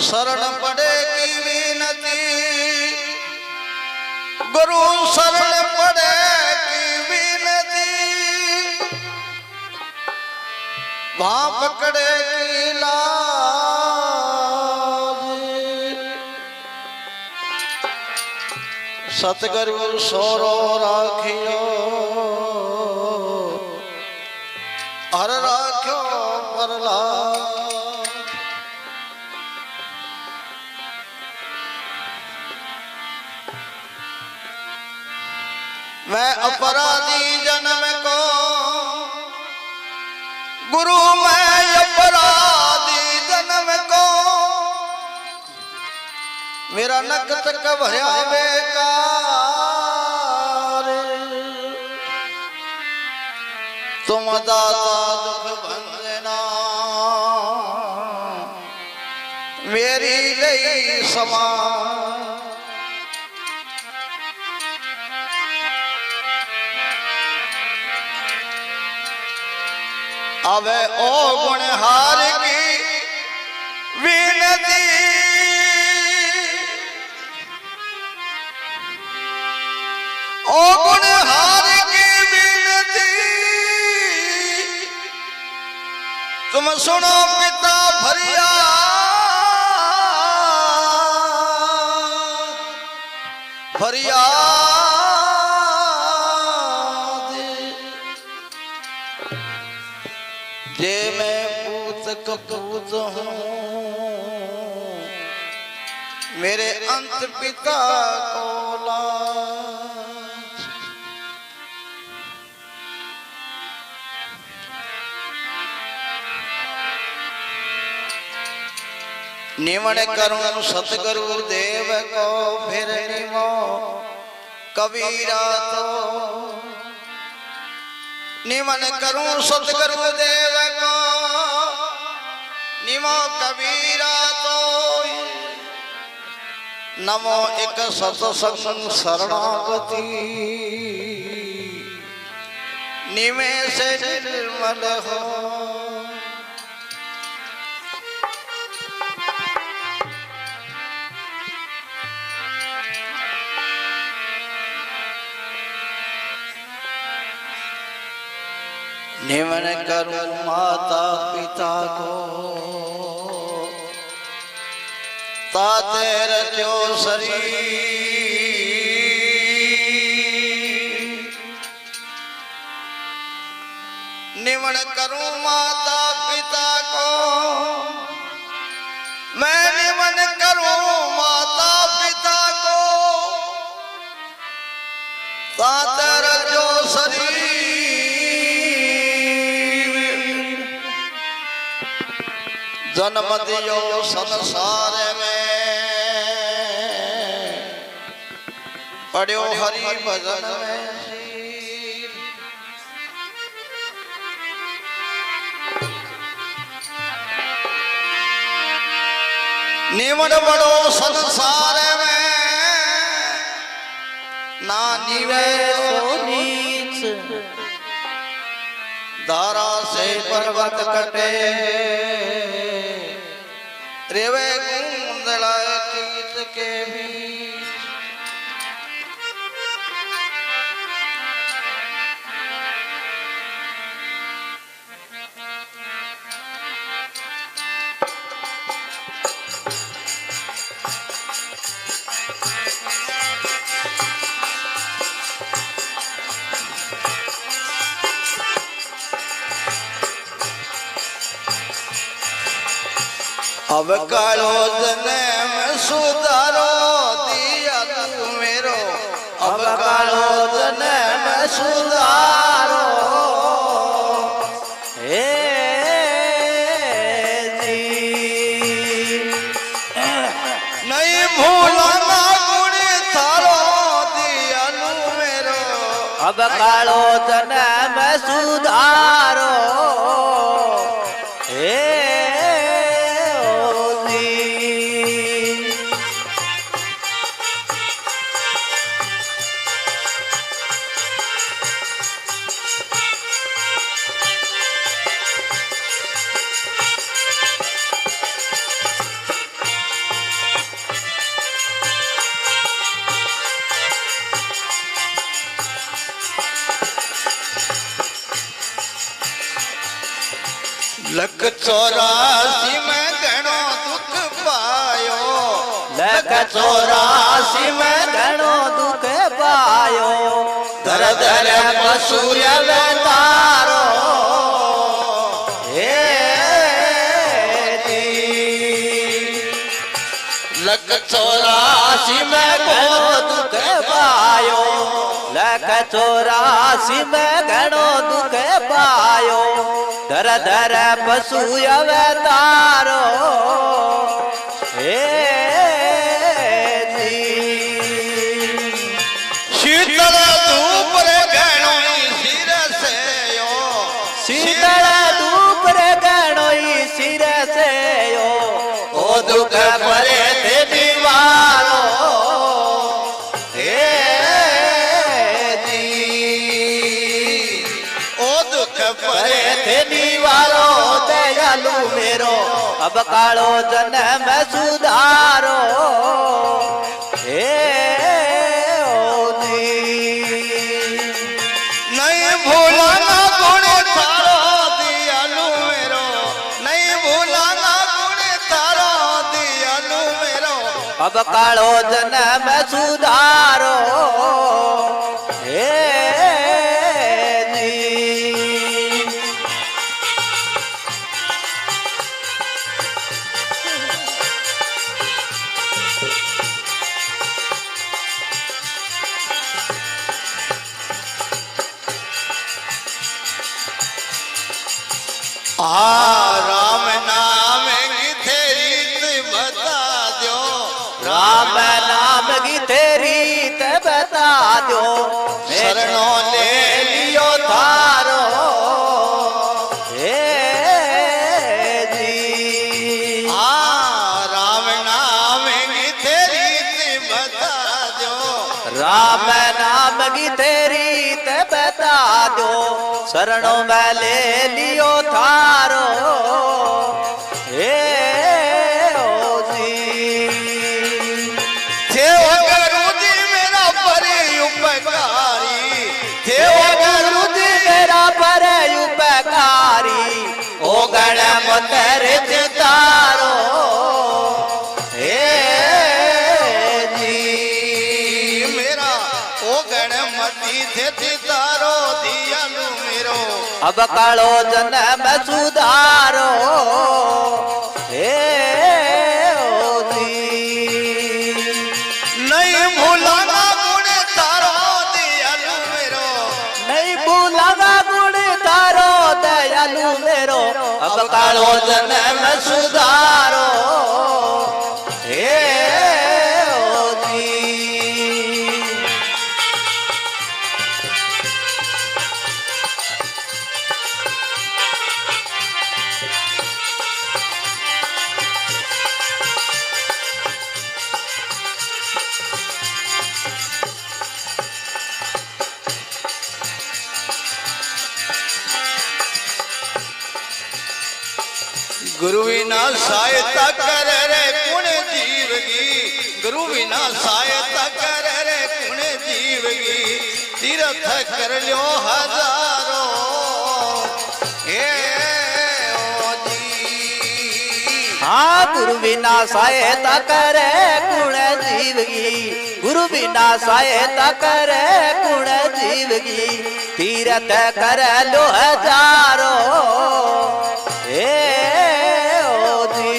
शरण पड़े की विनती गुरु शरण पड़े की विनती वहां पकड़े की लाज सतगुरु सोरो राखियो हर राख्यो प्रहलाद। मैं अपराधी जन्म को गुरु मैं अपराधी जन्म को मेरा नक तक भरा बेकार तुम दाता दुख भंजना मेरी लई समान। अब ओ गुणहार की विनती ओ गुणहार की विनती तुम सुनो पिता फरियाद फरियाद जे मैं पूत कपूत हूँ मेरे अंत पिता को लाज। निमन करूं सतगुरु देव को फिर निमो कबीरा तो निमन करूं सतगुरु देव को निमो कबीरा तो नमो एक सत्संग शरणागति निमे से निर्मल हो। निमन करूं माता पिता को ताते रचो शरीर निमन करूं माता पिता को मैं निमन करूं माता पिता को ताते रचो शरीर जन्म दियो संसार में पढ़ो हरि भजन में निमन बड़ो संसार में ना निवे सो नीच धारा से पर्वत कटे रेवे कुंदला कीत के बीच अब कालो जन्म सुधारो दिया तू मेरो अब कालो जन्म सुधारो हे जी नहीं भूलना गुण थारो दिया तू मेरो अब कालो जन्म सुधारो हे लख 84 में घणो दुख पायो लख 84 में घणो दुख पायो दर दर पसूर तारो हे लख 84 में घणो दुख पायो लख 84 में घणो दुख पायो धर धर पशु अवतारो हे शीतल धूप रे घणो सिर से शीतल धूप रे घणो सिर से ओ दुख परे ते दीवारो हे ओ दुख परे ते दीवारो दयालु मेरो अब कालो जन्म सुधारो हे नहीं भूलाना गुण थारो दयालु मेरो नहीं भूलाना गुण थारो दयालु मेरो अब कालो जन्म सुधारो हे राम नाम की रीत बता दो राम नाम की रीत बता दो शरणों ले लियो थारो हे जी राम नाम की रीत बता दो राम नाम की रीत बता दो शरणों में ले लियो थारो हे ओ जी थे गुरु जी मेरा परे उपकारी थे गुरु जी मेरा पर उपकारी ओ गणमत तारो हे जी मेरा ओ गणमती थे तारो दियालु मेरो अब कालो जन्म सुधारो हे ओ जी नहीं भूलाना गुण तारो दियालु मेरो नहीं भूलागा गुण तारो दयालु मेरो अब कालो जन्म सुधारो हे ओ जी गुरु विना सहायता कर रे कुण जीवगी गुरु विना सहायता कर रे कुण जीवगी तीर्थ कर लो हजारों हे ओ जी हाँ गुरु बिना सहायता करे कुण जीवगी गुरु बिना सहायता करे कुण जीवगी तीर्थ कर लो हजारो हे ओ जी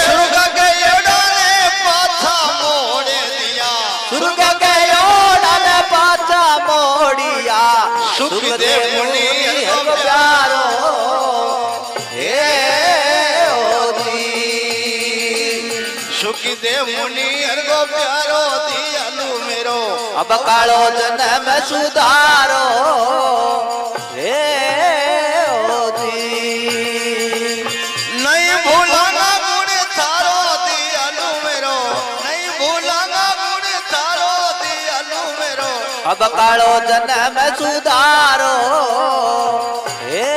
सुर्ग गयोड़ा ने पाछा मोड़ दिया सुर्ग गयोड़ा ने पाछा मोड़िया सुखदेव मुनि हर प्यारो हे ओ जी सुखदेव मुनि हर गो प्यारो दियालु मेरो अब कालो जन्म सुधारो हे ओ जी नहीं भूलाना गुण थारो दियालु मेरो नहीं भूलाना गुण थारो दियालु मेरो अब कालो जन्म सुधारो हे